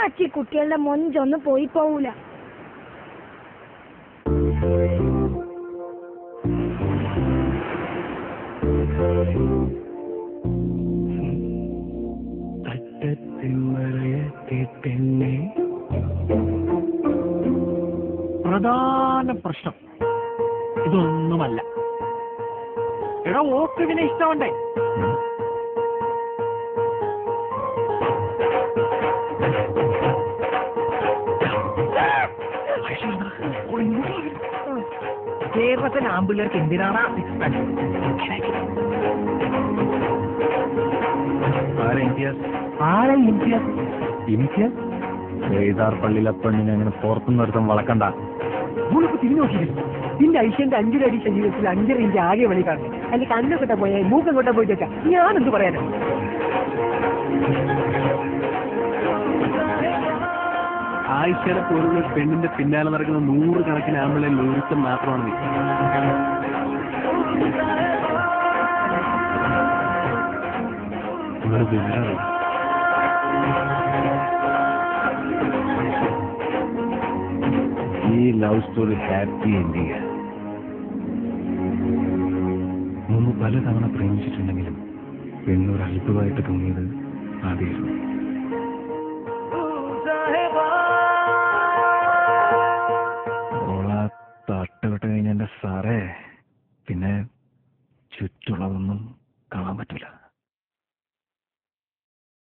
അമ്മച്ചി കുട്ടികളുടെ മൊഞ്ചൊന്നും പോയി പോവൂല. പ്രധാന പ്രശ്നം ഇതൊന്നുമല്ല. എടാ ഓക്കിനെ ഇഷ്ടമുണ്ടേ. കേരളത്തിലെ ആമ്പിള്ളേർക്ക് എന്തിനാണ് പള്ളിയിലെ പെണ്ണിനെ അങ്ങനെ പുറത്തുനിന്ന് ഒരുത്തം വളക്കണ്ട. മൂന്നിപ്പോ തിരിഞ്ഞു നോക്കിയില്ല. നിന്റെ ഐശ്വന്റെ 5 അടി ശരീരത്തിൽ 5 ഇഞ്ച് ആകെ വെളി കാണും. അല്ലെങ്കിൽ കണ്ണൊക്കെ പോയാൽ മൂക്കം കൊട്ട പോയിട്ട് വെച്ചാൽ ഞാനെന്ത് പറയാനാ? ആയിഷയുടെ പോലുള്ള പെണ്ണിന്റെ പിന്നാലെ നടക്കുന്ന 100 കണക്കിന് ആമ്പിളെ ഒരുത്തം മാത്രമാണ് നീ. ഈ ലവ് സ്റ്റോറി ഹാപ്പി എൻഡിങ്. മുമ്പ് പലതവണ പ്രേമിച്ചിട്ടുണ്ടെങ്കിലും പെണ്ണൊരു അത്ഭുതമായിട്ട് തോന്നിയത് ആദ്യമായിരുന്നു.